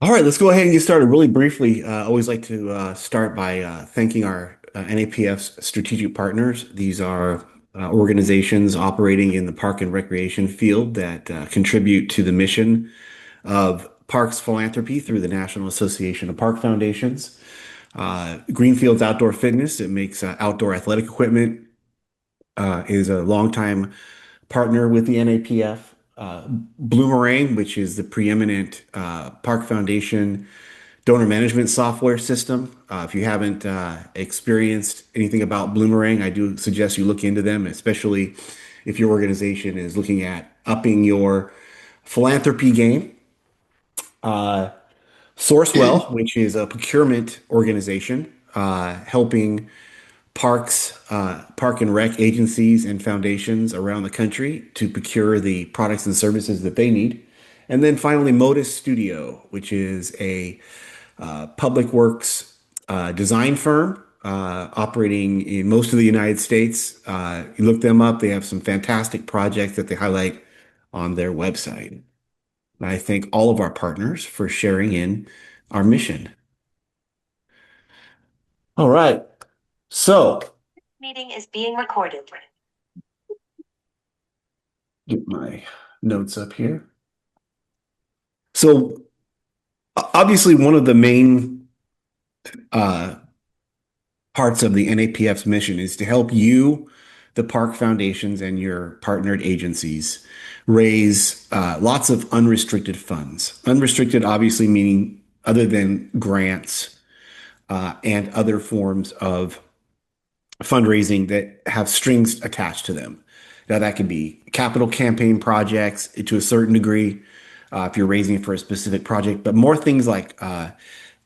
All right, let's go ahead and get started really briefly. I always like to start by thanking our NAPF's strategic partners. These are organizations operating in the park and recreation field that contribute to the mission of parks philanthropy through the National Association of Park Foundations. Greenfield's Outdoor Fitness, it makes outdoor athletic equipment, is a longtime partner with the NAPF. Bloomerang, which is the preeminent park foundation donor management software system. If you haven't experienced anything about Bloomerang, I do suggest you look into them, especially if your organization is looking at upping your philanthropy game. Uh, Sourcewell, which is a procurement organization helping park and rec agencies and foundations around the country to procure the products and services that they need. And then finally, Modus Studio, which is a public works design firm operating in most of the United States. You look them up, they have some fantastic projects that they highlight on their website. And I thank all of our partners for sharing in our mission. All right. So, meeting is being recorded. Get my notes up here. So, obviously, one of the main uh, parts of the NAPF's mission is to help you, the park foundations, and your partnered agencies raise lots of unrestricted funds. Unrestricted, obviously, meaning other than grants and other forms of fundraising that have strings attached to them. Now, that can be capital campaign projects to a certain degree, if you're raising for a specific project, but more things like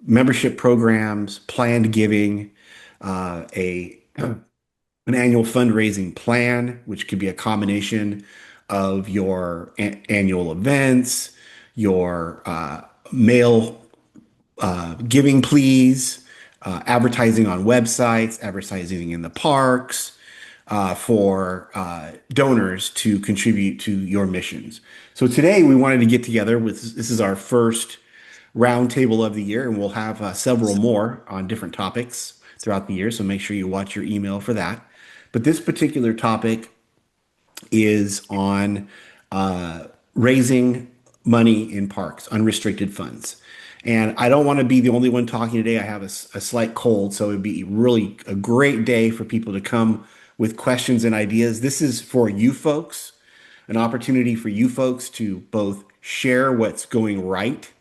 membership programs, planned giving, a an annual fundraising plan, which could be a combination of your annual events, your mail giving pleas, advertising on websites, advertising in the parks, for donors to contribute to your missions. So today we wanted to get together with this is our first roundtable of the year, and we'll have several more on different topics throughout the year. So make sure you watch your email for that. But this particular topic is on raising money in parks, unrestricted funds. And I don't want to be the only one talking today. I have a slight cold, so it'd be really a great day for people to come with questions and ideas. This is for you folks, an opportunity for you folks to both share what's going right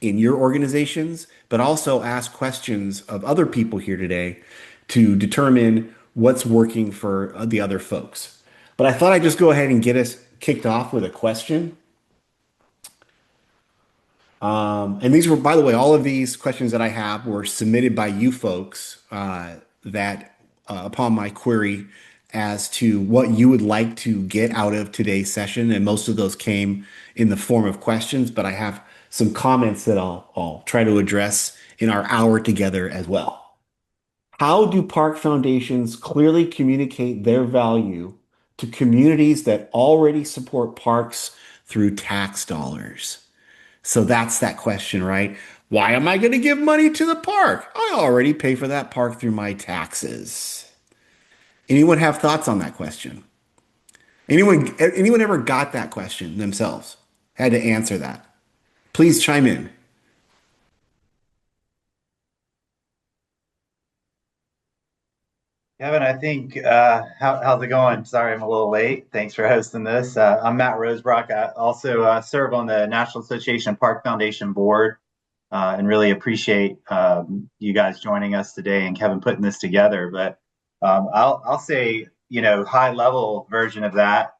in your organizations, but also ask questions of other people here today to determine what's working for the other folks. But I thought I'd just go ahead and get us kicked off with a question. And these were, by the way, all of these questions that I have were submitted by you folks that upon my query as to what you would like to get out of today's session. And most of those came in the form of questions, but I have some comments that I'll try to address in our hour together as well. How do park foundations clearly communicate their value to communities that already support parks through tax dollars? So that's that question, right? Why am I going to give money to the park? I already pay for that park through my taxes. Anyone have thoughts on that question? Anyone ever got that question themselves? Had to answer that. Please chime in. Kevin, I think how's it going? Sorry, I'm a little late. Thanks for hosting this. I'm Matt Rosebrock. I also serve on the National Association of Park Foundation board, and really appreciate you guys joining us today and Kevin putting this together. But I'll say, high level version of that.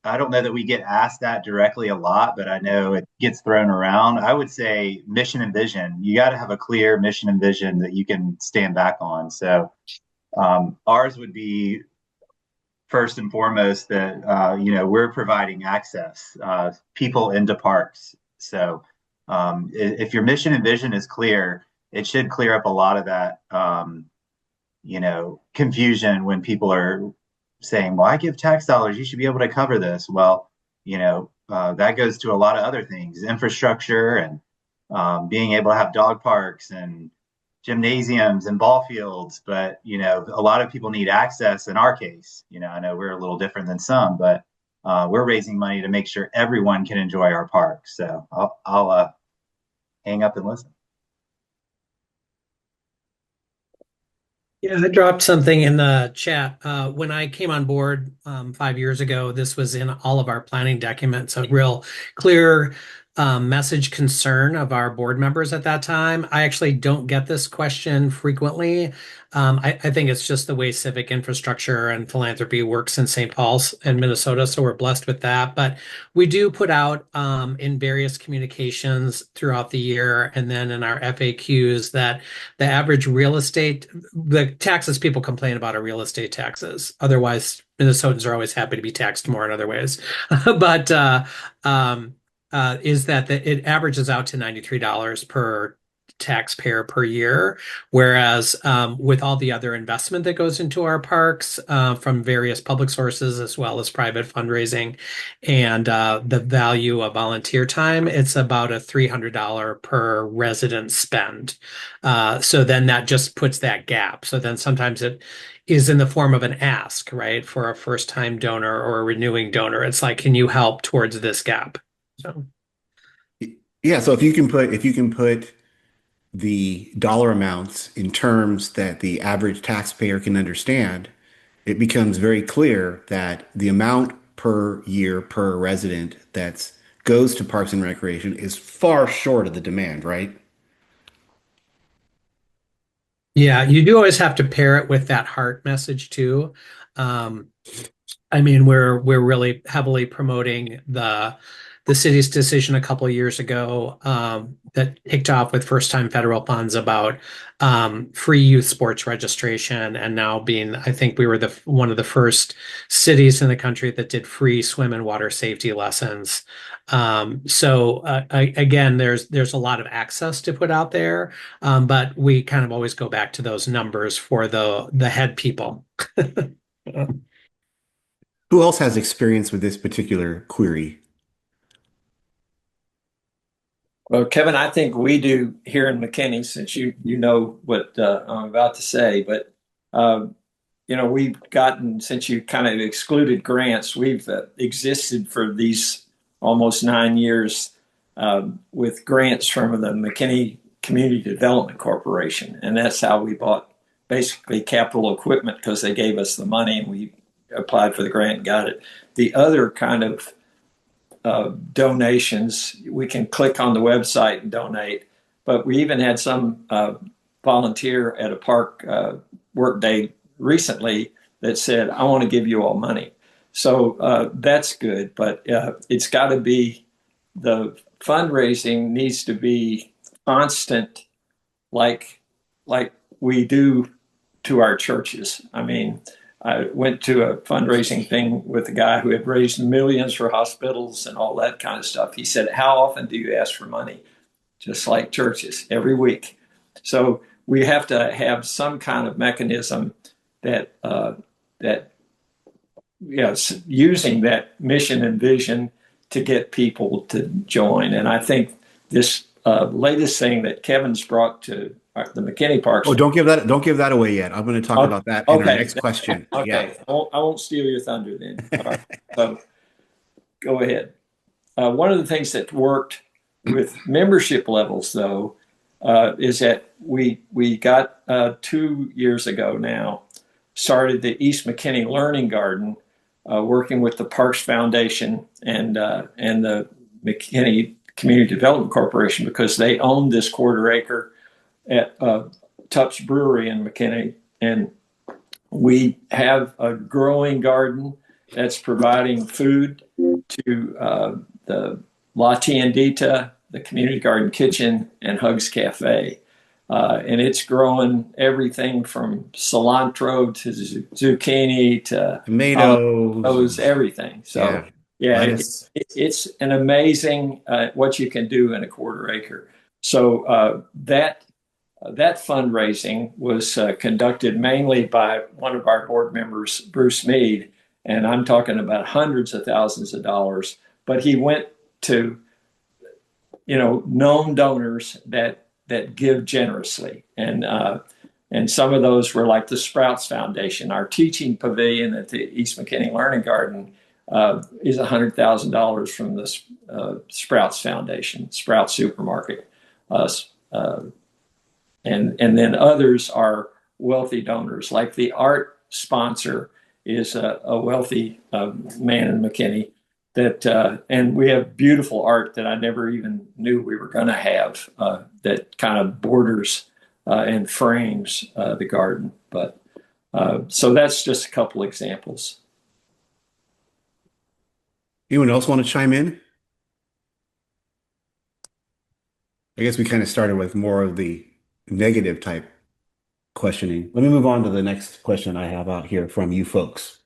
I don't know that we get asked that directly a lot, but I know it gets thrown around. I would say mission and vision. You got to have a clear mission and vision that you can stand back on. So ours would be first and foremost that we're providing access people into parks. So if your mission and vision is clear, it should clear up a lot of that confusion when people are saying, "Well, I give tax dollars, you should be able to cover this." Well, that goes to a lot of other things, infrastructure and being able to have dog parks and gymnasiums and ball fields. But, a lot of people need access in our case. I know we're a little different than some, but we're raising money to make sure everyone can enjoy our parks. So I'll hang up and listen. Yeah, I dropped something in the chat. When I came on board 5 years ago, this was in all of our planning documents, a real clear message concern of our board members at that time. I actually don't get this question frequently. I think it's just the way civic infrastructure and philanthropy works in St. Paul's and Minnesota, so we're blessed with that. But we do put out in various communications throughout the year and then in our FAQs that the average real estate, the taxes people complain about are real estate taxes. Otherwise, Minnesotans are always happy to be taxed more in other ways. But is that it averages out to $93 per taxpayer per year, whereas with all the other investment that goes into our parks from various public sources as well as private fundraising and the value of volunteer time, it's about a $300 per resident spend. So then that just puts that gap. So then sometimes it is in the form of an ask, right, for a first-time donor or a renewing donor. It's like, can you help towards this gap? So. Yeah, so if you can put the dollar amounts in terms that the average taxpayer can understand, it becomes very clear that the amount per year per resident that goes to Parks and Recreation is far short of the demand, right? Yeah, you do always have to pair it with that heart message too. Um, I mean, we're really heavily promoting the city's decision a couple of years ago that kicked off with first time federal funds about free youth sports registration, and now being, I think we were the one of the first cities in the country that did free swim and water safety lessons. Again, there's a lot of access to put out there, but we kind of always go back to those numbers for the head people. Who else has experience with this particular query? Well, Kevin, I think we do here in McKinney, since you know what I'm about to say. But uh, we've gotten, since you kind of excluded grants, we've existed for these almost 9 years with grants from the McKinney Community Development Corporation, and that's how we bought basically capital equipment because they gave us the money and we applied for the grant and got it. The other kind of donations, we can click on the website and donate. But we even had some volunteer at a park work day recently that said, I want to give you all money. So that's good. But it's got to be, the fundraising needs to be constant, like we do to our churches. I mean, I went to a fundraising thing with a guy who had raised millions for hospitals and all that kind of stuff. He said, how often do you ask for money? Just like churches, every week. So we have to have some kind of mechanism that using that mission and vision to get people to join. And I think this latest thing that Kevin's brought to the McKinney Parks. Oh, don't give that away yet. I'm going to talk about that in our next question. Okay, Yeah. I won't steal your thunder then. All right. So go ahead. One of the things that worked with membership levels, though, is that we got 2 years ago now started the East McKinney Learning Garden, working with the Parks Foundation and the McKinney Community Development Corporation, because they own this quarter acre at Tupp's Brewery in McKinney, and we have a growing garden that's providing food to the La Tiendita, the Community Garden Kitchen, and Hugs Cafe. And it's growing everything from cilantro to zucchini to Tomatoes, everything. So, it's an amazing what you can do in a quarter acre. So that fundraising was conducted mainly by one of our board members, Bruce Mead, and I'm talking about hundreds of thousands of dollars. But he went to known donors that give generously, and some of those were like the Sprouts Foundation. Our teaching pavilion at the East McKinney Learning Garden is $100,000 from the Sprouts Foundation, Sprouts Supermarket. And then others are wealthy donors, like the art sponsor is a wealthy man in McKinney and we have beautiful art that I never even knew we were going to have that kind of borders and frames the garden. But so that's just a couple examples. Anyone else want to chime in? I guess we kind of started with more of the negative type questioning. Let me move on to the next question I have out here from you folks.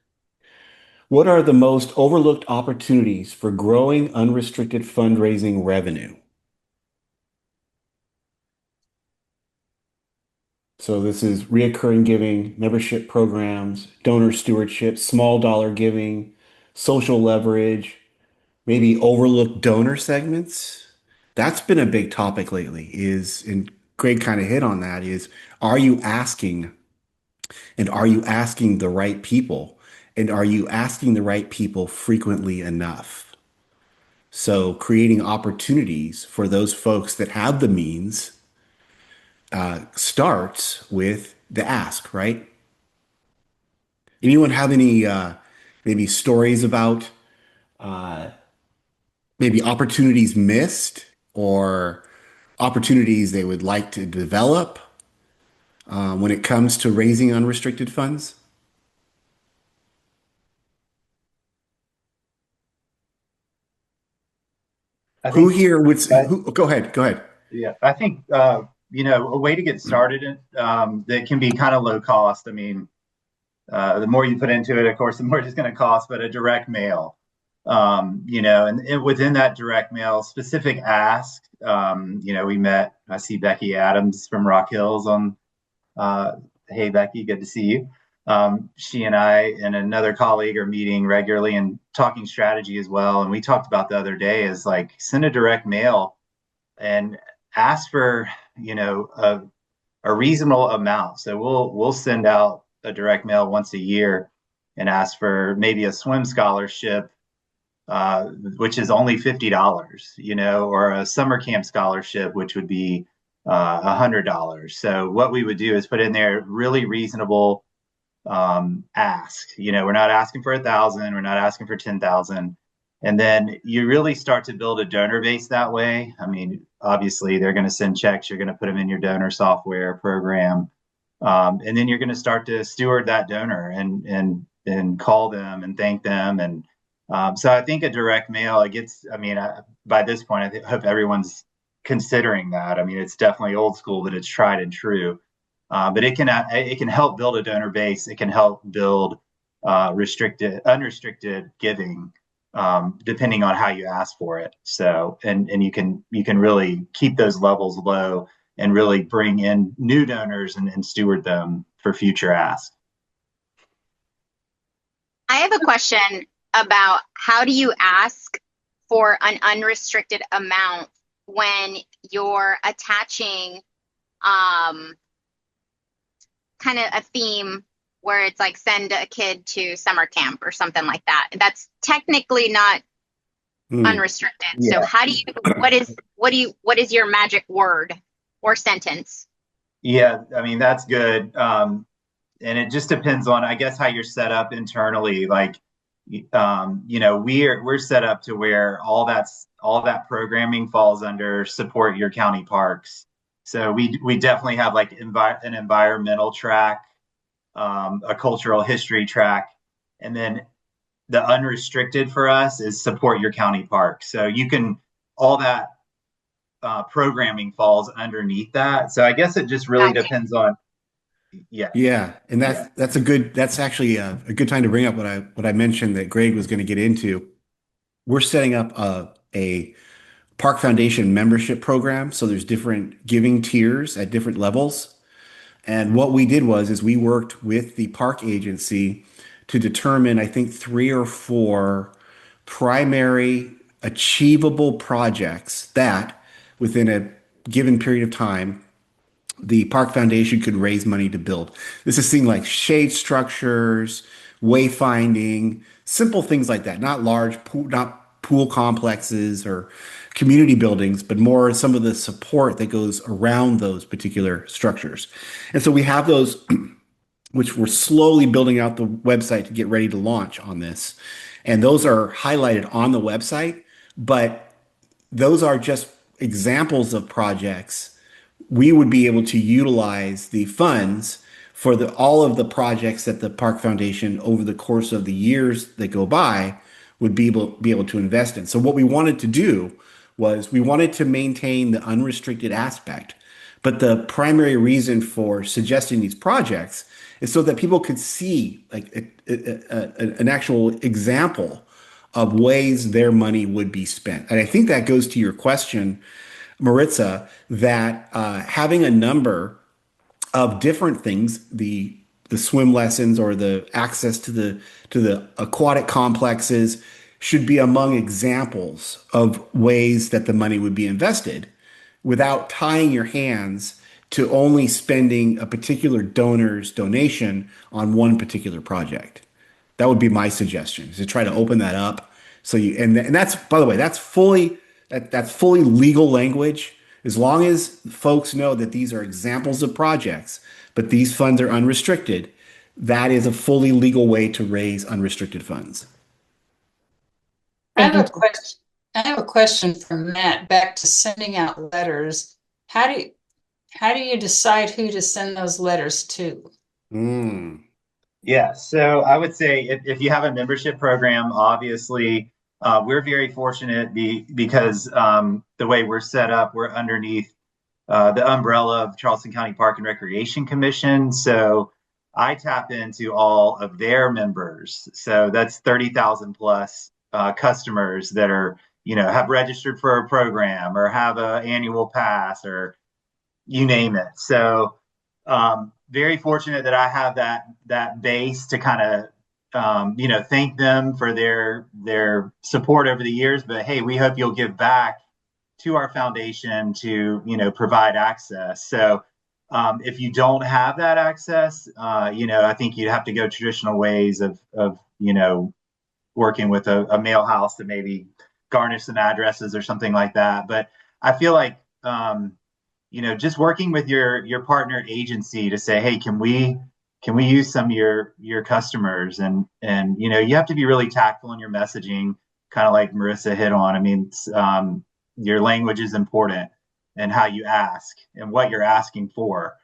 What are the most overlooked opportunities for growing unrestricted fundraising revenue? So this is reoccurring giving, membership programs, donor stewardship, small dollar giving, social leverage, maybe overlooked donor segments. That's been a big topic lately and Greg kind of hit on that are you asking the right people? And are you asking the right people frequently enough? So creating opportunities for those folks that have the means starts with the ask, right? Anyone have any maybe stories about maybe opportunities missed or opportunities they would like to develop when it comes to raising unrestricted funds? I Who think here would that, go ahead, go ahead. yeah, I think a way to get started that can be kind of low cost. I mean, the more you put into it, of course, the more it's going to cost. But a direct mail, and within that direct mail, specific ask. We met. I see Becky Adams from Rock Hills on. Hey, Becky, good to see you. She and I and another colleague are meeting regularly and talking strategy as well. And we talked about the other day is like send a direct mail and ask for a reasonable amount. So we'll send out a direct mail once a year and ask for maybe a swim scholarship, which is only $50, or a summer camp scholarship, which would be $100. So what we would do is put in there really reasonable ask. We're not asking for 1,000, we're not asking for 10,000. And then you really start to build a donor base that way. I mean, obviously they're going to send checks. You're going to put them in your donor software program. And then you're going to start to steward that donor and call them and thank them. And so I think a direct mail, by this point, I hope everyone's considering that. I mean, it's definitely old school, but it's tried and true. But it can help build a donor base. It can help build unrestricted giving, depending on how you ask for it. So, and you can really keep those levels low and really bring in new donors and steward them for future asks. I have a question about how do you ask for an unrestricted amount when you're attaching kind of a theme where it's like send a kid to summer camp or something like that. That's technically not unrestricted. Yeah. So how do you what is your magic word or sentence? Yeah, I mean that's good. And it just depends on, I guess, how you're set up internally. Like we're set up to where all that programming falls under support your county parks. So we definitely have like an environmental track, a cultural history track, and then the unrestricted for us is support your county park. So you can all that programming falls underneath that. So I guess it just really depends on. Yeah, and that's actually a good time to bring up what I mentioned that Greg was going to get into. We're setting up a Park Foundation membership program, so there's different giving tiers at different levels. And what we did is we worked with the park agency to determine, I think, 3 or 4 primary achievable projects that within a given period of time, the Park Foundation could raise money to build. This is things like shade structures, wayfinding, simple things like that, not large pool, not pool complexes or community buildings, but more some of the support that goes around those particular structures. And so we have those, which we're slowly building out the website to get ready to launch on this. And those are highlighted on the website, but those are just examples of projects we would be able to utilize the funds for all of the projects that the Park Foundation over the course of the years that go by would be able to invest in. So what we wanted to do was we wanted to maintain the unrestricted aspect, but the primary reason for suggesting these projects is so that people could see like an actual example of ways their money would be spent. And I think that goes to your question, Maritza, that having a number of different things, the swim lessons or the access to the aquatic complexes should be among examples of ways that the money would be invested without tying your hands to only spending a particular donor's donation on one particular project. That would be my suggestion, is to try to open that up. So you and that's, by the way, that's fully legal language. As long as folks know that these are examples of projects, but these funds are unrestricted, that is a fully legal way to raise unrestricted funds. I have a question. I have a question for Matt. Back to sending out letters. How do you decide who to send those letters to? Mm. Yeah, so I would say if you have a membership program, obviously, we're very fortunate because the way we're set up, we're underneath the umbrella of Charleston County Park and Recreation Commission. So I tap into all of their members. So that's 30,000 plus customers that are, have registered for a program or have an annual pass or you name it. So very fortunate that I have that base to kind of thank them for their support over the years. But hey, we hope you'll give back to our foundation to provide access. So if you don't have that access, I think you'd have to go traditional ways of working with a mail house to maybe garnish some addresses or something like that. But I feel like just working with your partner agency to say, hey, can we use some of your customers, and you have to be really tactful in your messaging, kind of like Marissa hit on. I mean, your language is important and how you ask and what you're asking for.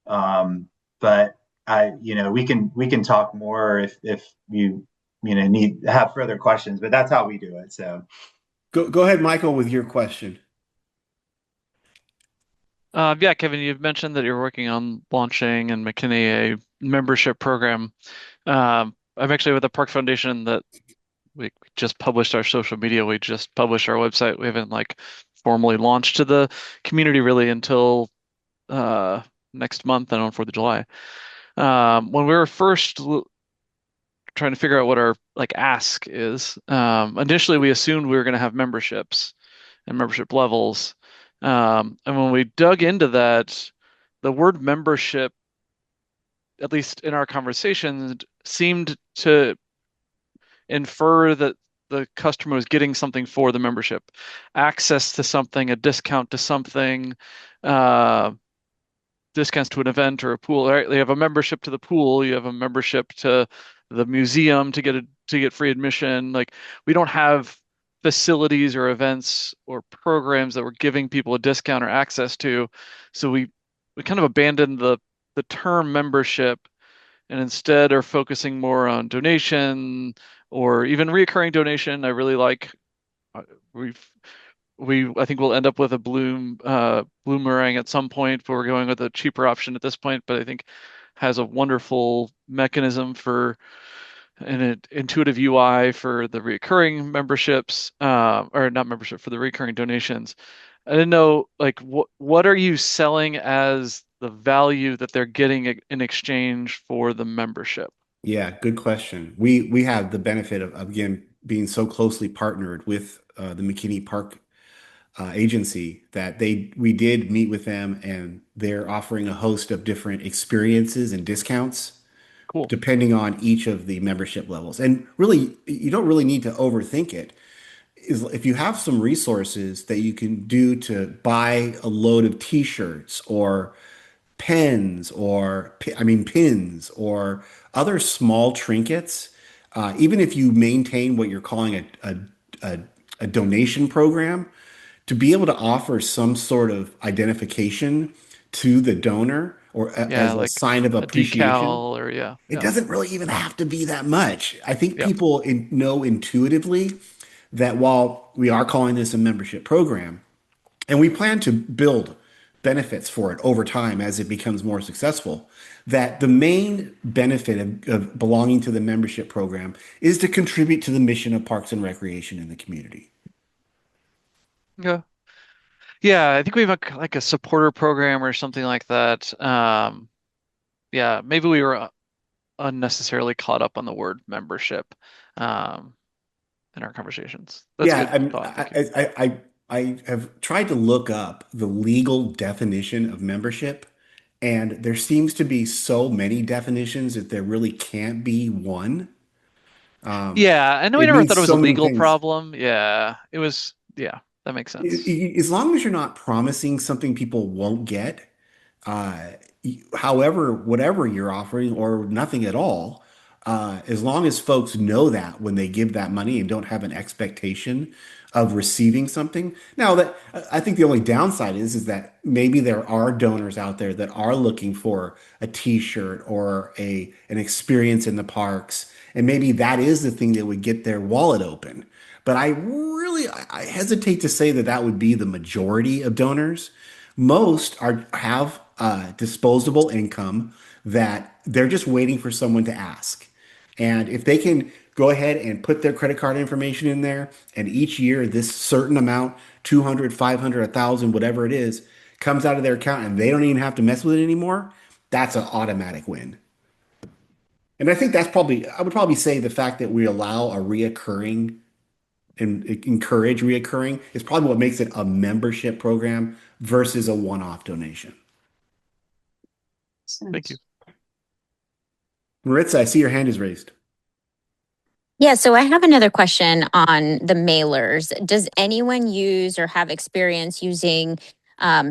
But we can talk more if you have further questions, but that's how we do it. So Go ahead, Michael, with your question. Yeah, Kevin, you've mentioned that you're working on launching in McKinney a membership program. I'm actually with the Park Foundation that we just published our social media. We just published our website. We haven't formally launched to the community really until next month and on 4th of July. When we were first trying to figure out what our ask is, initially we assumed we were going to have memberships and membership levels. And when we dug into that, the word membership, at least in our conversations, seemed to infer that the customer was getting something for the membership, access to something, a discount to something, discounts to an event or a pool. Right? They have a membership to the pool. You have a membership to the museum to get free admission. We don't have facilities or events or programs that we're giving people a discount or access to. So we kind of abandoned the term membership and instead are focusing more on donation or even reoccurring donation. I really like I think we'll end up with a bloomerang at some point, but we're going with a cheaper option at this point, but I think has a wonderful mechanism for an intuitive UI for the recurring memberships, or not membership, for the recurring donations. I didn't know, what are you selling as the value that they're getting in exchange for the membership? Yeah, good question. We have the benefit of again being so closely partnered with the McKinney Park agency that we did meet with them, and they're offering a host of different experiences and discounts Cool. depending on each of the membership levels. And really, you don't really need to overthink it. Is if you have some resources that you can do to buy a load of t-shirts or pens or pins or other small trinkets, even if you maintain what you're calling a, a donation program, to be able to offer some sort of identification to the donor or Yeah, as a like sign of a appreciation. decal or yeah, It yeah, doesn't really even have to be that much. I think yeah. people know intuitively that while we are calling this a membership program, and we plan to build benefits for it over time as it becomes more successful, that the main benefit of belonging to the membership program is to contribute to the mission of Parks and Recreation in the community. Yeah. Yeah, I think we have like a supporter program or something like that. Yeah, maybe we were unnecessarily caught up on the word membership um, in our conversations. That's a Yeah, good thought. Thank you. I have tried to look up the legal definition of membership, and there seems to be so many definitions that there really can't be one. Um, Yeah, I know we it never thought means it was a so many legal things. problem. Yeah, it was. Yeah, that makes sense. As long as you're not promising something people won't get, uh, however, whatever you're offering or nothing at all, as long as folks know that when they give that money and don't have an expectation of receiving something. Now that I think the only downside is that maybe there are donors out there that are looking for a t-shirt or an experience in the parks, and maybe that is the thing that would get their wallet open. But I hesitate to say that that would be the majority of donors. Most have disposable income that they're just waiting for someone to ask. And if they can go ahead and put their credit card information in there, and each year this certain amount, 200, 500, 1,000, whatever it is, comes out of their account and they don't even have to mess with it anymore, that's an automatic win. And I think I would probably say the fact that we allow a reoccurring and encourage reoccurring is probably what makes it a membership program versus a one-off donation. Thank you. Maritza, I see your hand is raised. Yeah, so I have another question on the mailers. Does anyone use or have experience using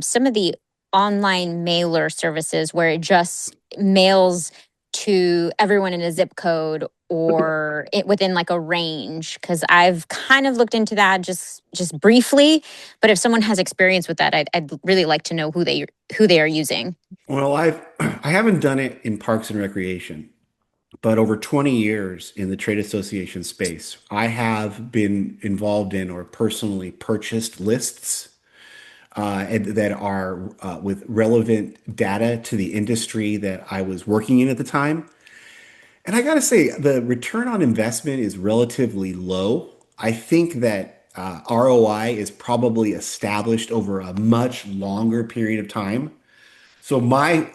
some of the online mailer services where it just mails to everyone in a zip code or within like a range? Because I've kind of looked into that just briefly, but if someone has experience with that, I'd really like to know who they are using. Well, I haven't done it in Parks and Recreation, but over 20 years in the trade association space, I have been involved in or personally purchased lists that are with relevant data to the industry that I was working in at the time. And I got to say, the return on investment is relatively low. I think that ROI is probably established over a much longer period of time. So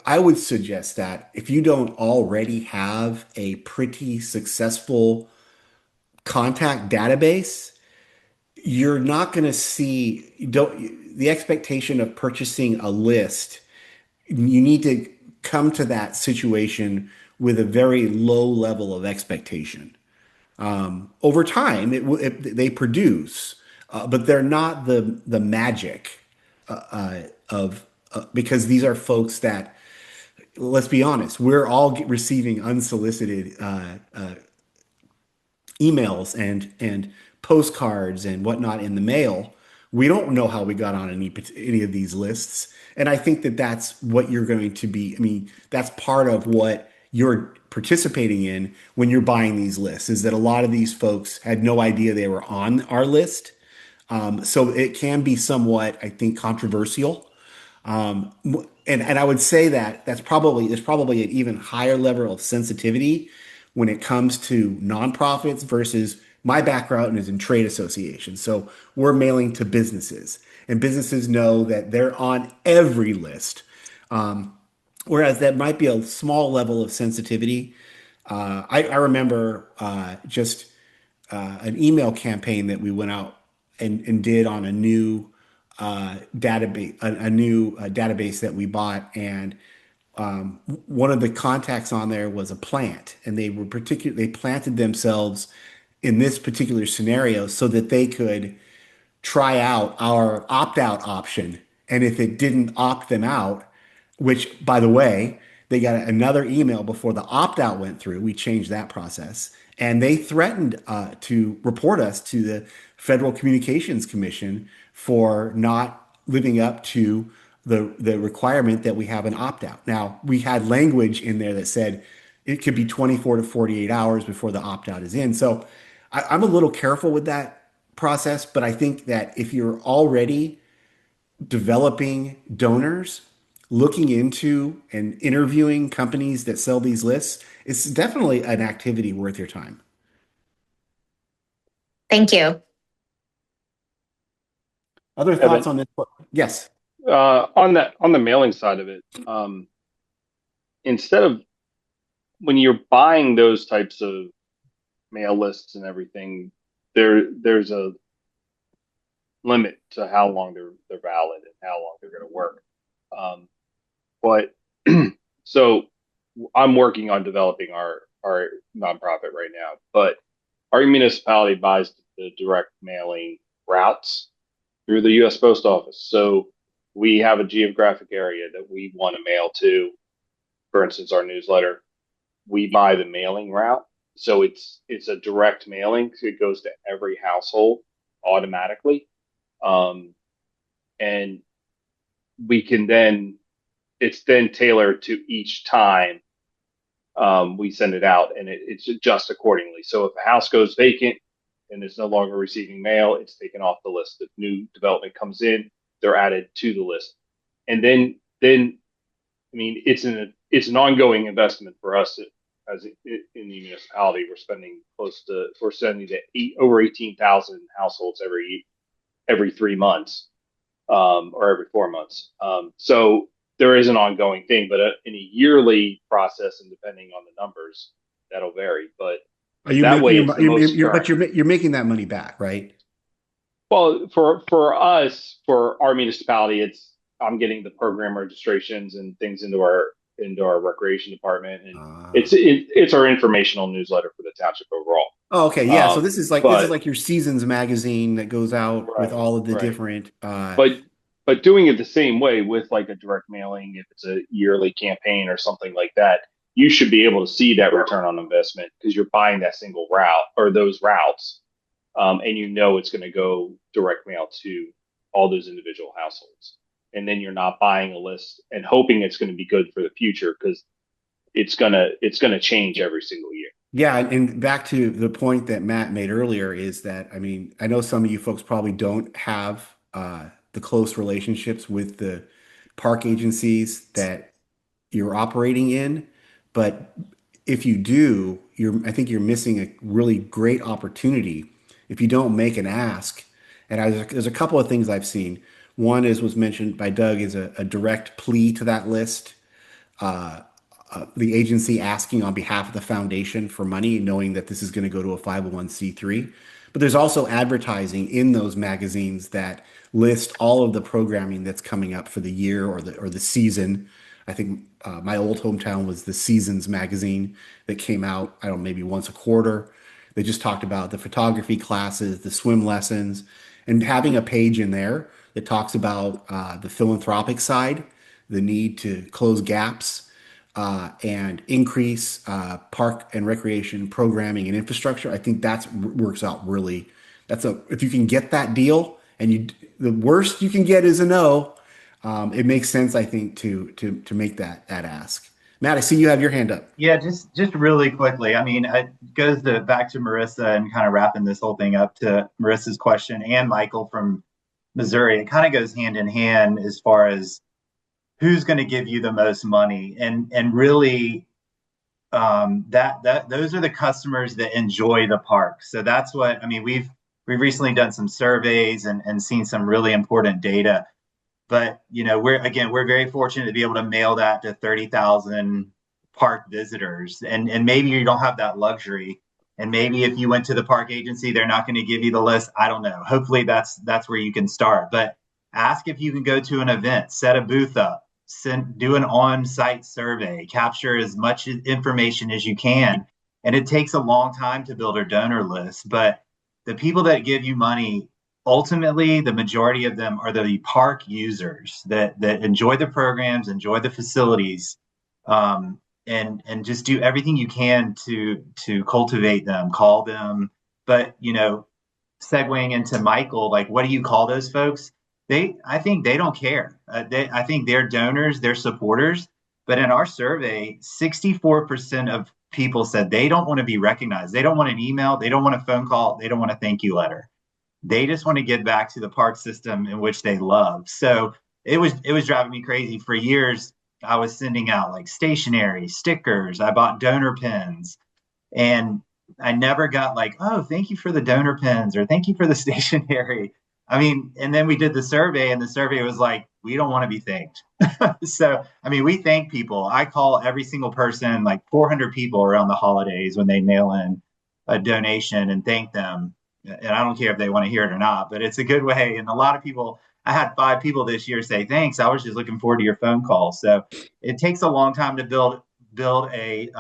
I would suggest that if you don't already have a pretty successful contact database, you're not going to see, you don't, the expectation of purchasing a list. You need to come to that situation with a very low level of expectation. Over time, they produce, but they're not the magic of because these are folks that, let's be honest, we're all receiving unsolicited emails and postcards and whatnot in the mail. We don't know how we got on any of these lists, and I think that that's what you're going to be. I mean, that's part of what you're participating in when you're buying these lists. Is that a lot of these folks had no idea they were on our list, so it can be somewhat, I think, controversial. Um, and I would say that there's probably an even higher level of sensitivity when it comes to nonprofits versus my background is in trade associations. So we're mailing to businesses, and businesses know that they're on every list. Whereas that might be a small level of sensitivity. I remember just an email campaign that we went out and did on a new database, a new database that we bought, and one of the contacts on there was a plant, and they planted themselves in this particular scenario so that they could try out our opt-out option. And if it didn't opt them out, which by the way, they got another email before the opt-out went through. We changed that process. And they threatened to report us to the Federal Communications Commission for not living up to the requirement that we have an opt-out. Now, we had language in there that said it could be 24 to 48 hours before the opt-out is in. So I'm a little careful with that process, but I think that if you're already developing donors, looking into and interviewing companies that sell these lists, it's definitely an activity worth your time. Thank you. Other thoughts on this? Yes. On the mailing side of it, instead of when you're buying those types of mail lists and everything, there's a limit to how long they're valid and how long they're going to work. But so I'm working on developing our nonprofit right now, but our municipality buys the direct mailing routes through the U.S. Post Office. So we have a geographic area that we want to mail to. For instance, our newsletter, we buy the mailing route. So it's a direct mailing. So it goes to every household automatically. And we can then, it's then tailored to each time we send it out, and it's adjusted accordingly. So if a house goes vacant and it's no longer receiving mail, it's taken off the list. If new development comes in, they're added to the list. And then I mean, it's an ongoing investment for us as in the municipality. We're sending to over 18,000 households every 3 months, or every 4 months. So there is an ongoing thing, but in a yearly process, and depending on the numbers, that'll vary. But that way, it's the most current. But you're making that money back, right? Well, for us, for our municipality, I'm getting the program registrations and things into our recreation department, and it's our informational newsletter for the township overall. Oh, okay, yeah. So this is like your Seasons magazine that goes out with all of the different. But doing it the same way with like a direct mailing, if it's a yearly campaign or something like that, you should be able to see that return on investment because you're buying that single route or those routes, and you know it's going to go direct mail to all those individual households. And then you're not buying a list and hoping it's going to be good for the future because it's gonna change every single year. Yeah, and back to the point that Matt made earlier is that, I mean, I know some of you folks probably don't have the close relationships with the park agencies that you're operating in, but if you do, I think you're missing a really great opportunity if you don't make an ask. And there's a couple of things I've seen. One was mentioned by Doug is a direct plea to that list. The agency asking on behalf of the foundation for money, knowing that this is going to go to a 501c3. But there's also advertising in those magazines that list all of the programming that's coming up for the year or the season. I think my old hometown was the Seasons magazine that came out, I don't know, maybe once a quarter. They just talked about the photography classes, the swim lessons, and having a page in there that talks about the philanthropic side, the need to close gaps and increase park and recreation programming and infrastructure. I think that works out really. If you can get that deal, and the worst you can get is a no. It makes sense, I think, to make that ask. Matt, I see you have your hand up. Yeah, just really quickly. I mean, it goes back to Marissa and kind of wrapping this whole thing up to Marissa's question and Michael from Missouri. It kind of goes hand in hand as far as who's going to give you the most money, and really that those are the customers that enjoy the park. So that's what I mean. We've recently done some surveys and seen some really important data. But we're very fortunate to be able to mail that to 30,000 park visitors, and maybe you don't have that luxury, and maybe if you went to the park agency, they're not going to give you the list. I don't know. Hopefully, that's where you can start. But ask if you can go to an event, set a booth up, do an on-site survey, capture as much information as you can. And it takes a long time to build a donor list, but the people that give you money, ultimately, the majority of them are the park users that enjoy the programs, enjoy the facilities, and just do everything you can to cultivate them, call them. But segueing into Michael, like, what do you call those folks? I think they don't care. I think they're donors, they're supporters. But in our survey, 64% of people said they don't want to be recognized. They don't want an email. They don't want a phone call. They don't want a thank you letter. They just want to get back to the park system in which they love. So it was driving me crazy for years. I was sending out like stationery, stickers. I bought donor pins, and I never got like, oh, thank you for the donor pins or thank you for the stationery. I mean, and then we did the survey, and the survey was like, we don't want to be thanked. So, I mean, we thank people. I call every single person, like 400 people around the holidays when they mail in a donation, and thank them. And I don't care if they want to hear it or not, but it's a good way. And a lot of people, I had 5 people this year say, thanks. I was just looking forward to your phone call. So it takes a long time to build a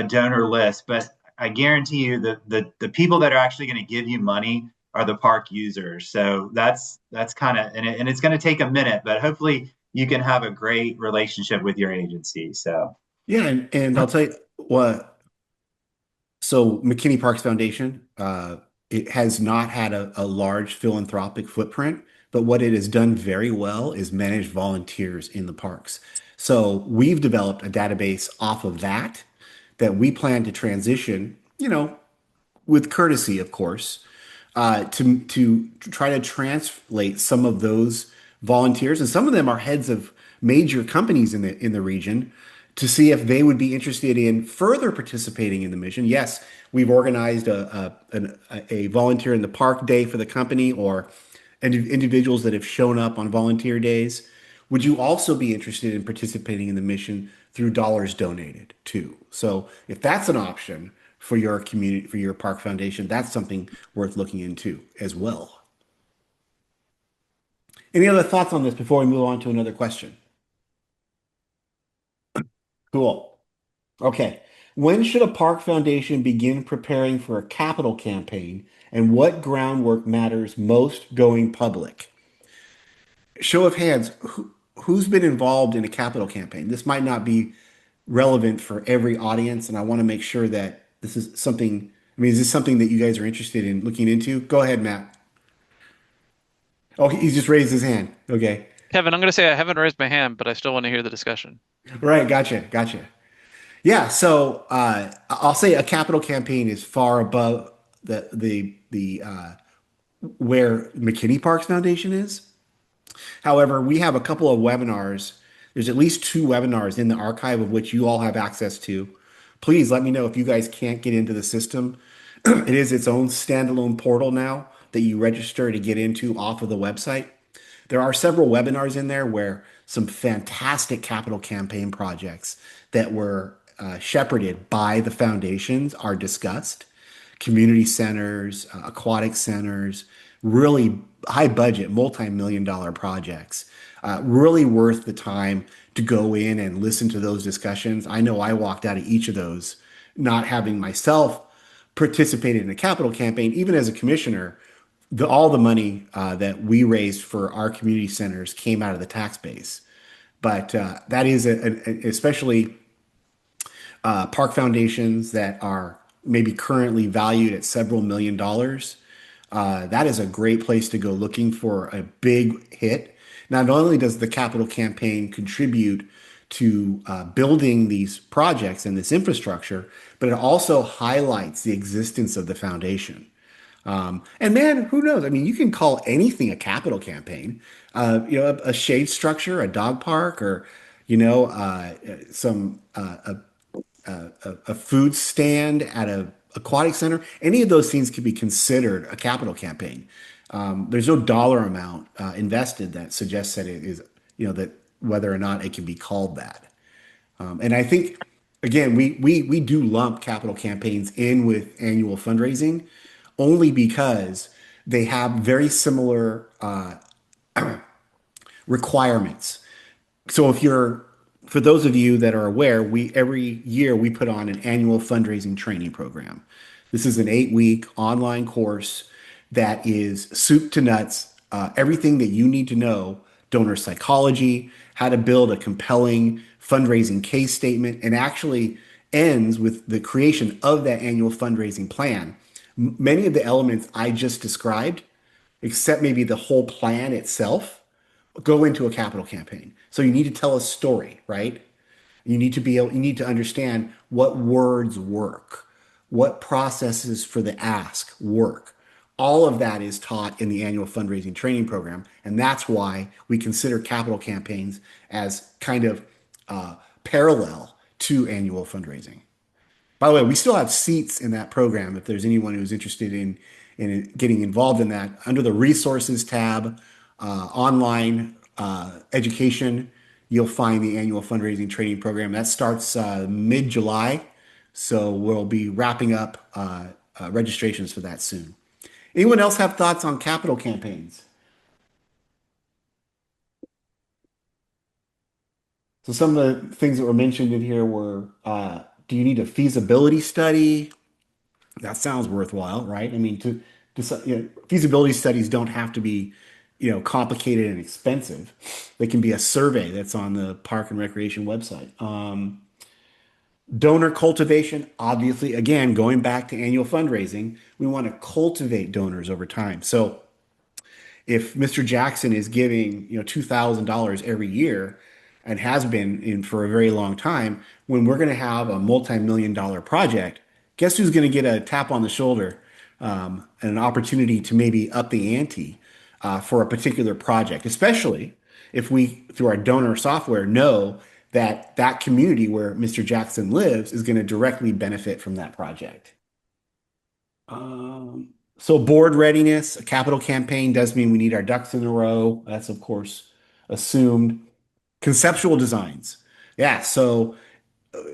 donor list, but I guarantee you that the people that are actually going to give you money are the park users. So that's kind of, and it's going to take a minute, but hopefully you can have a great relationship with your agency. So Yeah, and I'll tell you what. So McKinney Parks Foundation, it has not had a large philanthropic footprint, but what it has done very well is manage volunteers in the parks. So we've developed a database off of that we plan to transition, with courtesy, of course, to try to translate some of those volunteers, and some of them are heads of major companies in the region, to see if they would be interested in further participating in the mission. Yes, we've organized a volunteer in the park day for the company, or individuals that have shown up on volunteer days. Would you also be interested in participating in the mission through dollars donated too? So if that's an option for your community, for your park foundation, that's something worth looking into as well. Any other thoughts on this before we move on to another question? Cool. Okay. When should a park foundation begin preparing for a capital campaign, and what groundwork matters most going public? Show of hands, who's been involved in a capital campaign? This might not be relevant for every audience, and I want to make sure that this is something, I mean, is this something that you guys are interested in looking into? Go ahead, Matt. Oh, he just raised his hand. Okay. Kevin, I'm going to say I haven't raised my hand, but I still want to hear the discussion. Right. Gotcha. Yeah. So I'll say a capital campaign is far above the where McKinney Parks Foundation is. However, we have a couple of webinars. There's at least 2 webinars in the archive of which you all have access to. Please let me know if you guys can't get into the system. It is its own standalone portal now that you register to get into off of the website. There are several webinars in there where some fantastic capital campaign projects that were shepherded by the foundations are discussed. Community centers, aquatic centers, really high budget, multi-million dollar projects. Really worth the time to go in and listen to those discussions. I know I walked out of each of those not having myself participated in a capital campaign, even as a commissioner. All the money that we raised for our community centers came out of the tax base. But that is especially park foundations that are maybe currently valued at several $1,000,000. That is a great place to go looking for a big hit. Not only does the capital campaign contribute to building these projects and this infrastructure, but it also highlights the existence of the foundation. And man, who knows? I mean, you can call anything a capital campaign. A shade structure, a dog park, or some a food stand at a aquatic center. Any of those things could be considered a capital campaign. There's no dollar amount invested that suggests that it is, that whether or not it can be called that. And I think, again, we do lump capital campaigns in with annual fundraising only because they have very similar requirements. So for those of you that are aware, every year we put on an annual fundraising training program. This is an 8-week online course that is soup to nuts, everything that you need to know, donor psychology, how to build a compelling fundraising case statement, and actually ends with the creation of that annual fundraising plan. Many of the elements I just described, except maybe the whole plan itself, go into a capital campaign. So you need to tell a story, right? You need to understand what words work, what processes for the ask work. All of that is taught in the annual fundraising training program. And that's why we consider capital campaigns as kind of parallel to annual fundraising. By the way, we still have seats in that program if there's anyone who's interested in getting involved in that. Under the resources tab, online education, you'll find the annual fundraising training program. That starts mid-July, so we'll be wrapping up registrations for that soon. Anyone else have thoughts on capital campaigns? So some of the things that were mentioned in here were, do you need a feasibility study? That sounds worthwhile, right? I mean, feasibility studies don't have to be, complicated and expensive. They can be a survey that's on the Park and Recreation website. Donor cultivation, obviously, again, going back to annual fundraising, we want to cultivate donors over time. So if Mr. Jackson is giving, $2,000 every year and has been in for a very long time, when we're going to have a multi-million-dollar project, guess who's going to get a tap on the shoulder and an opportunity to maybe up the ante for a particular project, especially if we, through our donor software, know that that community where Mr. Jackson lives is going to directly benefit from that project. So board readiness, a capital campaign does mean we need our ducks in a row. That's of course assumed. Conceptual designs. Yeah, so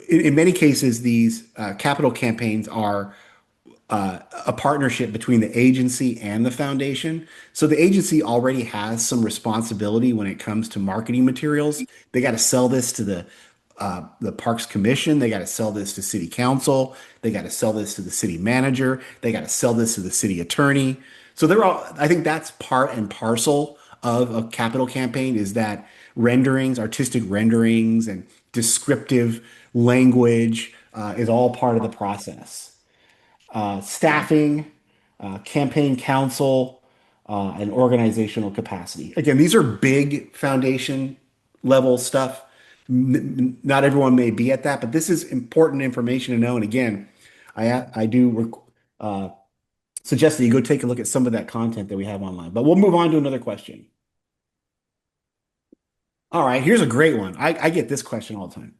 in many cases, these capital campaigns are a partnership between the agency and the foundation. So the agency already has some responsibility when it comes to marketing materials. They got to sell this to the Parks Commission. They got to sell this to City Council. They got to sell this to the city manager. They got to sell this to the city attorney. So they're all. I think that's part and parcel of a capital campaign is that renderings, artistic renderings, and descriptive language is all part of the process. Staffing, campaign council, and organizational capacity. Again, these are big foundation level stuff. Not everyone may be at that, but this is important information to know. And again, I do suggest that you go take a look at some of that content that we have online. But we'll move on to another question. All right, here's a great one. I get this question all the time.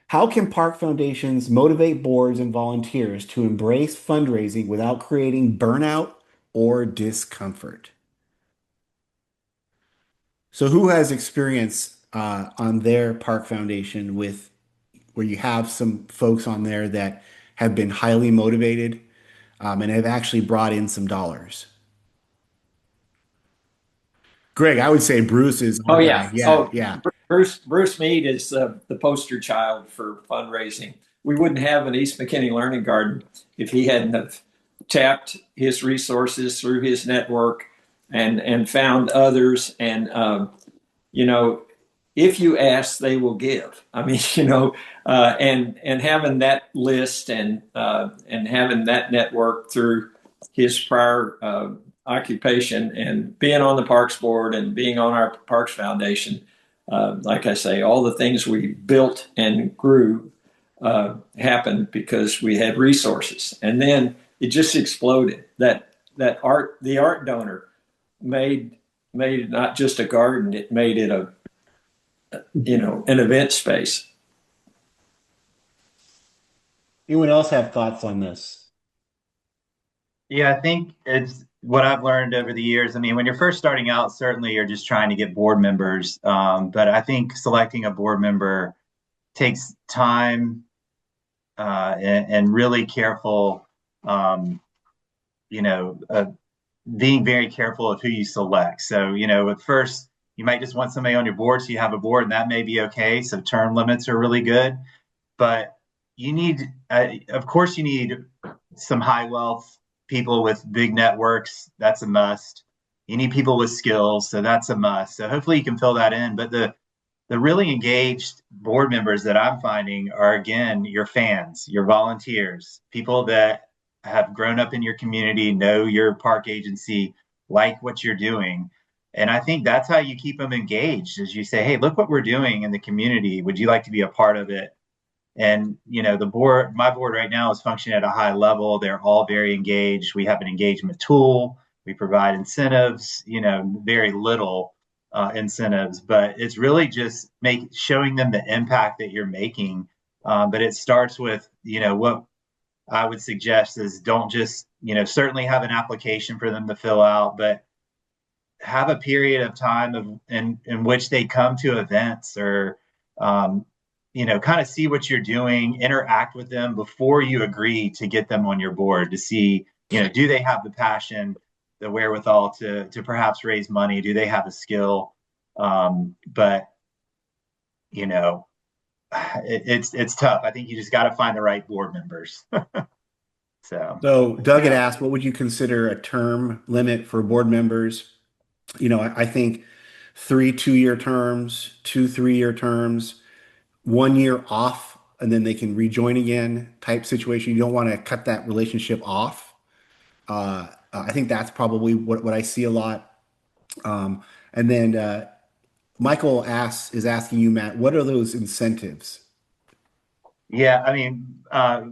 How can park foundations motivate boards and volunteers to embrace fundraising without creating burnout or discomfort? So, who has experience on their park foundation with where you have some folks on there that have been highly motivated and have actually brought in some dollars? Greg, I would say Bruce is. Oh yeah. Yeah, yeah. Bruce Mead is the poster child for fundraising. We wouldn't have an East McKinney Learning Garden if he hadn't have tapped his resources through his network and found others. And if you ask, they will give. I mean, and having that list and having that network through his prior occupation and being on the Parks Board and being on our Parks Foundation, like I say, all the things we built and grew happened because we had resources, and then it just exploded. The art donor made it not just a garden; it made it an event space. Anyone else have thoughts on this? Yeah, I think it's what I've learned over the years. I mean, when you're first starting out, certainly you're just trying to get board members. But I think selecting a board member takes time and really careful, being very careful of who you select. So, with first You might just want somebody on your board so you have a board, and that may be okay. So term limits are really good, but you need, of course, you need some high wealth people with big networks. That's a must. You need people with skills, so that's a must. So hopefully you can fill that in. But the really engaged board members that I'm finding are, again, your fans, your volunteers, people that have grown up in your community, know your park agency, like what you're doing. And I think that's how you keep them engaged, is you say, hey, look what we're doing in the community. Would you like to be a part of it? And, the board, my board right now is functioning at a high level. They're all very engaged. We have an engagement tool. We provide incentives, very little incentives, but it's really just showing them the impact that you're making. But it starts with, what I would suggest is don't just, certainly have an application for them to fill out, but have a period of time in which they come to events or kind of see what you're doing, interact with them before you agree to get them on your board to see, do they have the passion, the wherewithal to perhaps raise money? Do they have a skill? But you know, it's tough. I think you just got to find the right board members. So So Doug had asked, what would you consider a term limit for board members? I think 3 2-year terms, 2 3-year terms, 1 year off, and then they can rejoin again type situation. You don't want to cut that relationship off. I think that's probably what I see a lot. And then Michael is asking you, Matt, what are those incentives? yeah, I mean,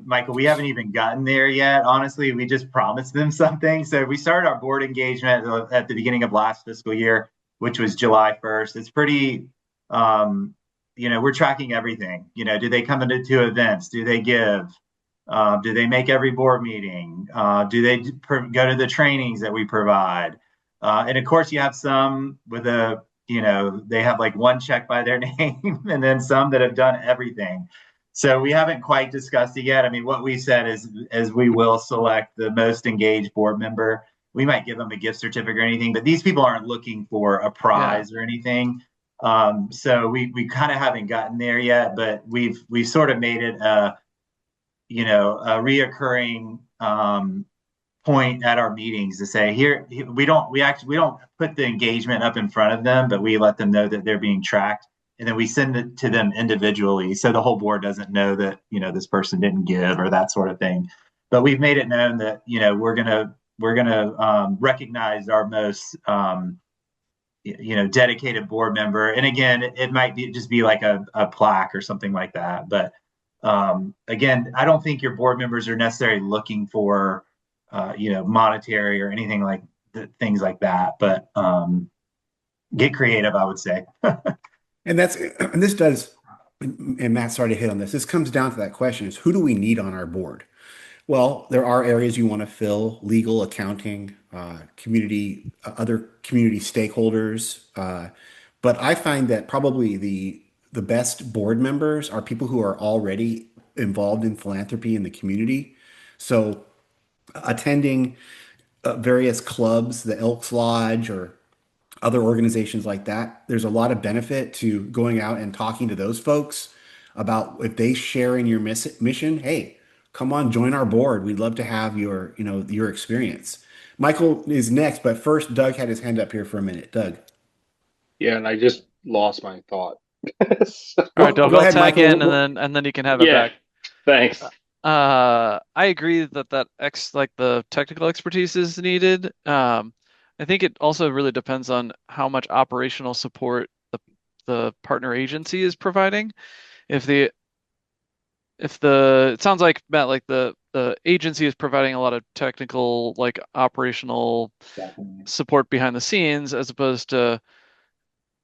Michael, we haven't even gotten there yet. Honestly, we just promised them something. So we started our board engagement at the beginning of last fiscal year, which was July 1st. It's pretty, we're tracking everything. Do they come into events? Do they give? Do they make every board meeting? Do they go to the trainings that we provide? And of course, you have some with they have like one check by their name, and then some that have done everything. So we haven't quite discussed it yet. I mean, what we said is we will select the most engaged board member. We might give them a gift certificate or anything, but these people aren't looking for a Yeah. prize or anything. So we kind of haven't gotten there yet, but we've sort of made it a reoccurring point at our meetings to say here we don't put the engagement up in front of them, but we let them know that they're being tracked, and then we send it to them individually, so the whole board doesn't know that this person didn't give or that sort of thing. But we've made it known that we're gonna recognize our most dedicated board member, and again, it might be just be like a plaque or something like that. But again, I don't think your board members are necessarily looking for monetary or anything like things like that. But get creative, I would say. And this does, and Matt started to hit on this. This comes down to that question: is who do we need on our board? Well, there are areas you want to fill: legal, accounting, community, other community stakeholders. But I find that probably the best board members are people who are already involved in philanthropy in the community. So attending various clubs, the Elks Lodge, or other organizations like that, there's a lot of benefit to going out and talking to those folks about if they share in your mission. Hey, come on, join our board. We'd love to have your experience. Michael is next, but first, Doug had his hand up here for a minute. Doug. Yeah, and I just lost my thought. All right, Well, Doug, go I'll ahead, tag Michael. in and then you can have it Yeah, back. thanks. I agree that like the technical expertise is needed. I think it also really depends on how much operational support the partner agency is providing. If the it sounds like, Matt, like the agency is providing a lot of technical, like operational Definitely. support behind the scenes, as opposed to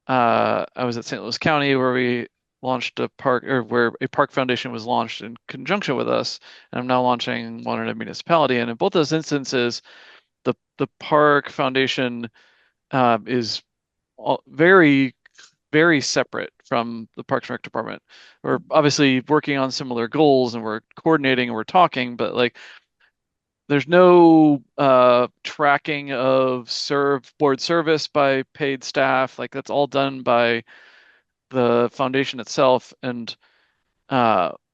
I was at St. Louis County where we launched a park, or where a park foundation was launched in conjunction with us, and I'm now launching one in a municipality. And in both those instances, the park foundation is very, very separate from the Parks and Rec department. We're obviously working on similar goals and we're coordinating and we're talking, but like there's no tracking of board service by paid staff. Like that's all done by the foundation itself. And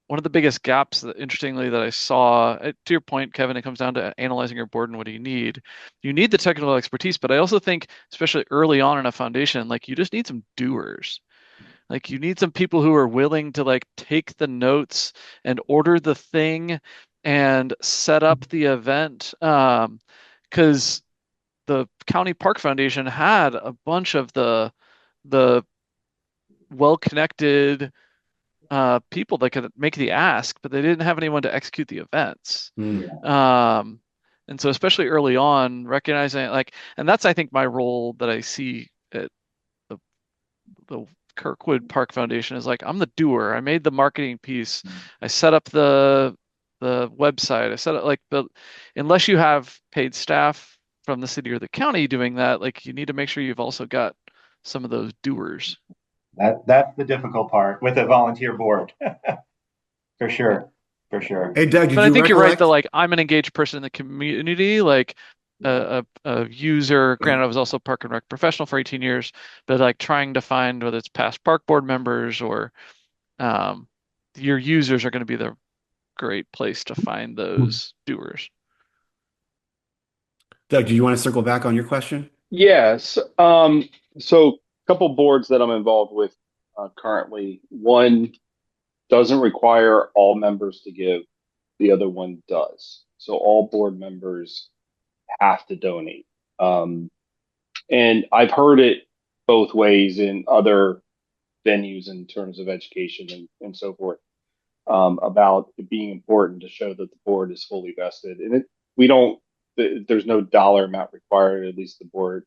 one of the biggest gaps, interestingly, that I saw, to your point, Kevin, it comes down to analyzing your board and what do you need. You need the technical expertise, but I also think, especially early on in a foundation, like you just need some doers. Like you need some people who are willing to like take the notes and order the thing and set up the event. Because the County Park Foundation had a bunch of the well-connected people that could make the ask, but they didn't have anyone to execute the events. And so especially early on, recognizing like, and that's I think my role that I see at the Kirkwood Park Foundation is like I'm the doer. I made the marketing piece. I set up the website. I set up like the unless you have paid staff from the city or the county doing that, like you need to make sure you've also got some of those doers. That's the difficult part with a volunteer board. For sure. For sure. Hey, Doug, did But I you think you're right that recollect? like I'm an engaged person in the community, like a user. Granted, I was also park and rec professional for 18 years, but like trying to find whether it's past park board members or um, your users are going to be the great place to find those doers. Doug, do you want to circle back on your question? Yes. So a couple boards that I'm involved with currently. One doesn't require all members to give. The other one does. So all board members have to donate. And I've heard it both ways in other venues in terms of education and so forth, about it being important to show that the board is fully vested. And we don't, there's no dollar amount required, at least the board,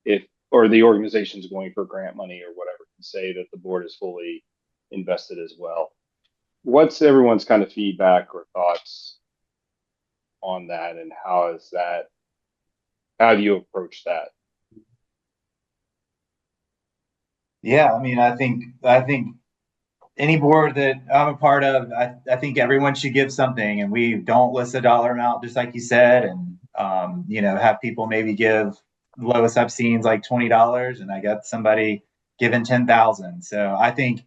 if, or the organization's going for grant money or whatever, can say that the board is fully invested as well. What's everyone's kind of feedback or thoughts on that, and how do you approach that? Yeah, I mean, I think any board that I'm a part of, I think everyone should give something, and we don't list a dollar amount, just like you said, and have people maybe give the lowest I've seen is like $20, and I got somebody giving 10,000. So I think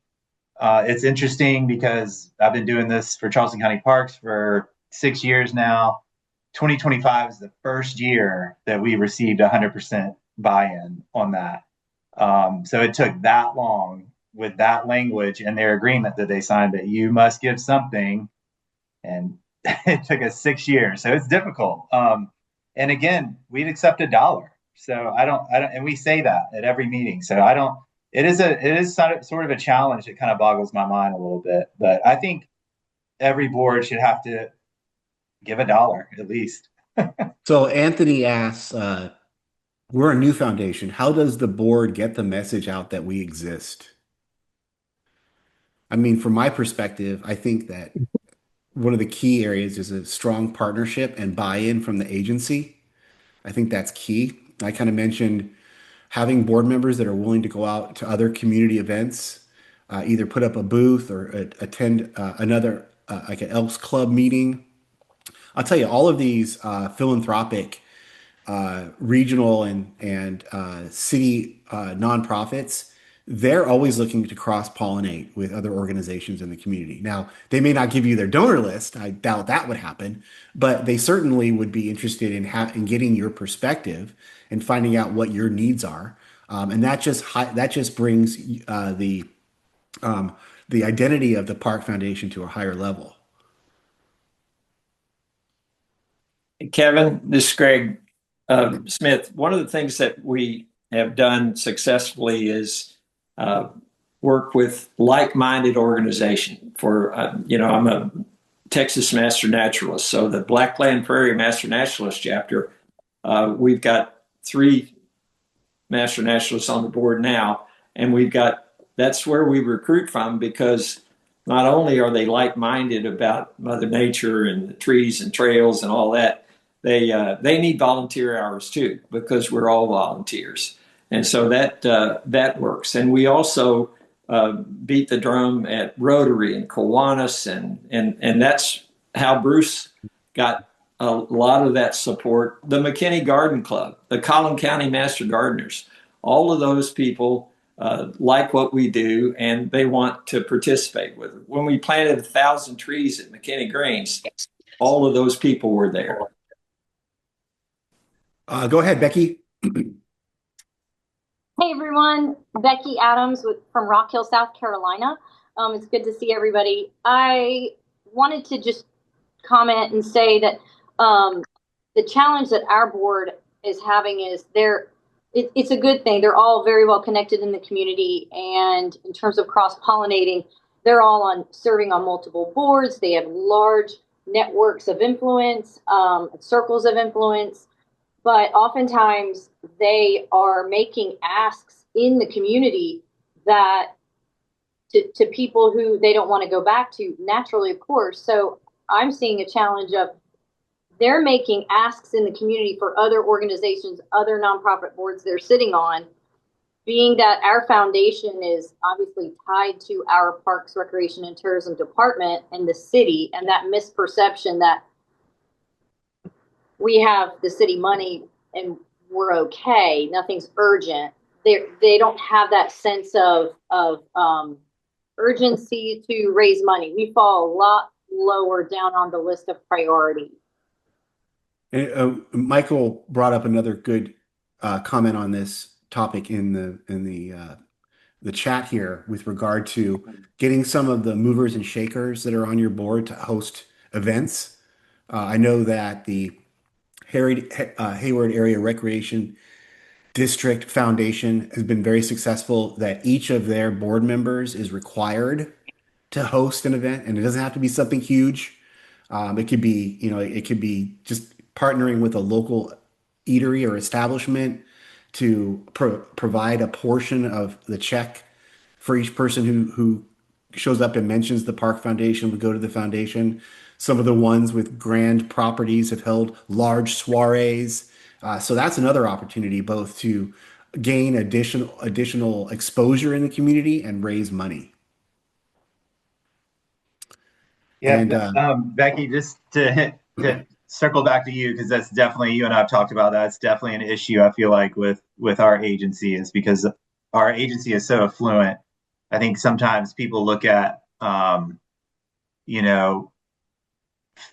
it's interesting because I've been doing this for Charleston County Parks for 6 years now. 2025 is the first year that we received 100% buy-in on that. So it took that long with that language and their agreement that they signed that you must give something. And it took us 6 years. So it's difficult. And again, we'd accept $1. So I don't, and we say that at every meeting. So it is sort of a challenge that kind of boggles my mind a little bit, but I think every board should have to give $1 at least. So Anthony asks, we're a new foundation. How does the board get the message out that we exist? I mean, from my perspective, I think that one of the key areas is a strong partnership and buy-in from the agency. I think that's key. I kind of mentioned having board members that are willing to go out to other community events, either put up a booth or attend another like an Elks Club meeting. I'll tell you, all of these philanthropic regional and city nonprofits, they're always looking to cross-pollinate with other organizations in the community. Now, they may not give you their donor list. I doubt that would happen, but they certainly would be interested in getting your perspective and finding out what your needs are. And that just brings the identity of the Park Foundation to a higher level. Kevin, this is Greg Smith. One of the things that we have done successfully is work with like-minded organization. I'm a Texas Master Naturalist, so the Blackland Prairie Master Naturalist chapter, we've got 3 Master Naturalists on the board now, and that's where we recruit from, because not only are they like-minded about Mother Nature and the trees and trails and all that, they need volunteer hours too, because we're all volunteers. And so that works. And we also beat the drum at Rotary and Kiwanis, and that's how Bruce got a lot of that support. The McKinney Garden Club, the Collin County Master Gardeners, all of those people like what we do and they want to participate with it. When we planted 1,000 trees at McKinney Greens, all of those people were there. Go ahead, Becky. Hey everyone, Becky Adams from Rock Hill, South Carolina. It's good to see everybody. I wanted to just comment and say that the challenge that our board is having is it's a good thing. They're all very well connected in the community, and in terms of cross-pollinating, they're all serving on multiple boards. They have large networks of influence, circles of influence. But oftentimes they are making asks in the community that to people who they don't want to go back to naturally, of course. So I'm seeing a challenge of they're making asks in the community for other organizations, other nonprofit boards they're sitting on, being that our foundation is obviously tied to our Parks, Recreation, and Tourism Department and the city, and that misperception that we have the city money and we're okay, nothing's urgent. They don't have that sense of urgency to raise money. We fall a lot lower down on the list of priority. And, Michael brought up another good comment on this topic in the chat here with regard to getting some of the movers and shakers that are on your board to host events. I know that the Hayward Area Recreation District Foundation has been very successful, that each of their board members is required to host an event, and it doesn't have to be something huge. It could be, it could be just partnering with a local eatery or establishment to provide a portion of the check for each person who shows up and mentions the Park Foundation would go to the foundation. Some of the ones with grand properties have held large soirees. So that's another opportunity both to gain additional exposure in the community and raise money. Yeah, And Becky, just to circle back to you, because that's definitely, you and I have talked about that. It's definitely an issue I feel like with our agency, is because our agency is so affluent. I think sometimes people look at,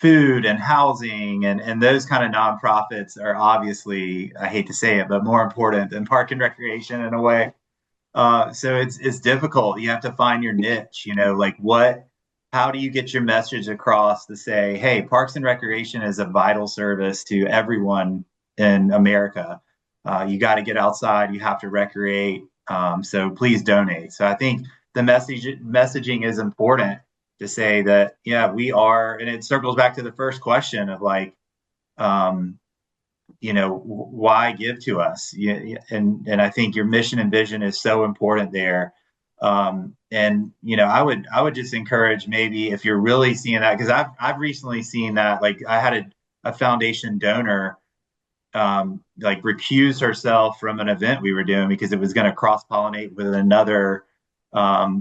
food and housing and those kind of nonprofits are obviously, I hate to say it, but more important than park and recreation in a way. So it's difficult. You have to find your niche, how do you get your message across to say, hey, Parks and Recreation is a vital service to everyone in America. You got to get outside. You have to recreate. So please donate. So I think the messaging is important to say that, yeah, we are, and it circles back to the first question of why give to us? And I think your mission and vision is so important there. I would just encourage, maybe if you're really seeing that, because I've recently seen that, like I had a foundation donor recuse herself from an event we were doing because it was going to cross-pollinate with another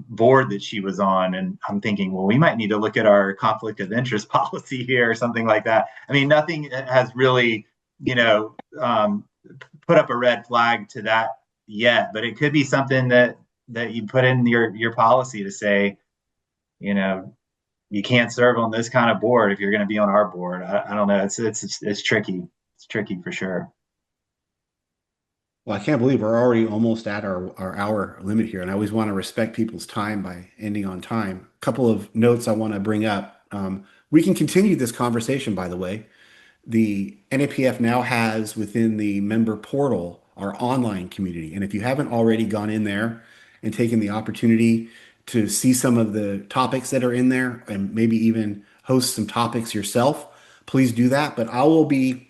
board that she was on. And I'm thinking, well, we might need to look at our conflict of interest policy here or something like that. I mean, nothing has really, put up a red flag to that yet, but it could be something that you put in your policy to say, you can't serve on this kind of board if you're going to be on our board. I don't know. It's tricky. It's tricky for sure. well, I can't believe we're already almost at our hour limit here, and I always want to respect people's time by ending on time. A couple of notes I want to bring up. We can continue this conversation, by the way. The NAPF now has within the member portal our online community. And if you haven't already gone in there and taken the opportunity to see some of the topics that are in there and maybe even host some topics yourself, please do that. But I will be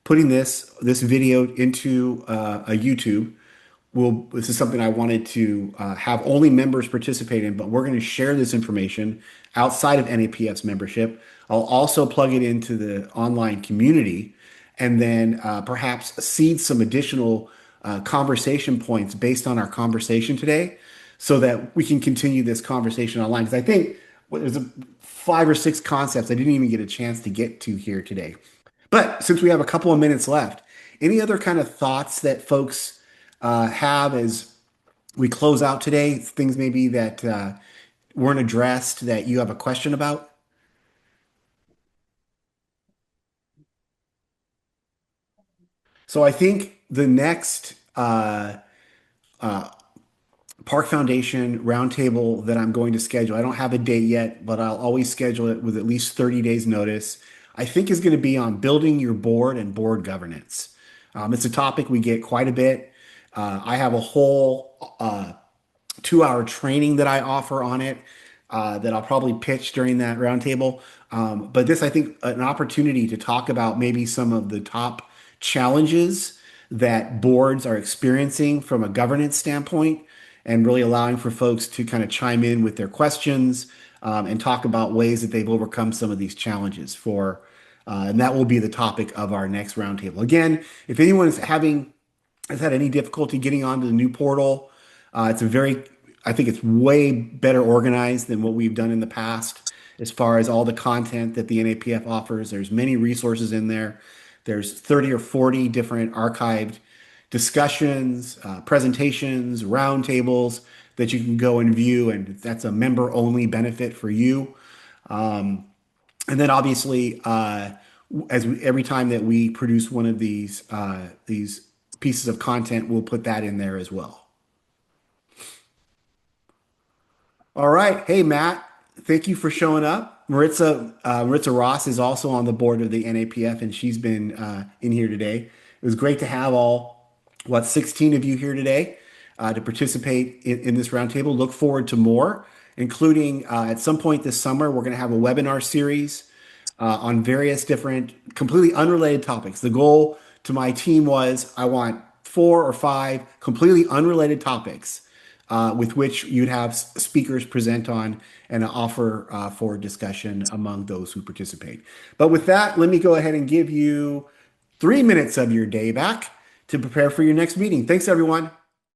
putting this video into a YouTube. This is something I wanted to have only members participate in, but we're going to share this information outside of NAPF's membership. I'll also plug it into the online community and then perhaps seed some additional conversation points based on our conversation today so that we can continue this conversation online. Because I think there's 5 or 6 concepts I didn't even get a chance to get to here today. But since we have a couple of minutes left, any other kind of thoughts that folks have as we close out today? Things maybe that weren't addressed that you have a question about? So I think the next uh, Park Foundation roundtable that I'm going to schedule, I don't have a date yet, but I'll always schedule it with at least 30 days notice. I think is going to be on building your board and board governance. It's a topic we get quite a bit. I have a whole 2 hour training that I offer on it that I'll probably pitch during that roundtable. But this, I think, an opportunity to talk about maybe some of the top challenges that boards are experiencing from a governance standpoint, and really allowing for folks to kind of chime in with their questions and talk about ways that they've overcome some of these challenges and that will be the topic of our next roundtable. Again, if anyone has had any difficulty getting onto the new portal, I think it's way better organized than what we've done in the past as far as all the content that the NAPF offers. There's many resources in there. There's 30 or 40 different archived discussions, presentations, roundtables that you can go and view, and that's a member-only benefit for you. And then obviously, every time that we produce one of these pieces of content, we'll put that in there as well. All right. Hey, Matt, thank you for showing up. Maritza Ross is also on the board of the NAPF, and she's been in here today. It was great to have 16 of you here today to participate in this roundtable. Look forward to more, including at some point this summer, we're going to have a webinar series on various different, completely unrelated topics. The goal to my team was I want 4 or 5 completely unrelated topics with which you'd have speakers present on and offer for discussion among those who participate. But with that, let me go ahead and give you 3 minutes of your day back to prepare for your next meeting. Thanks, everyone.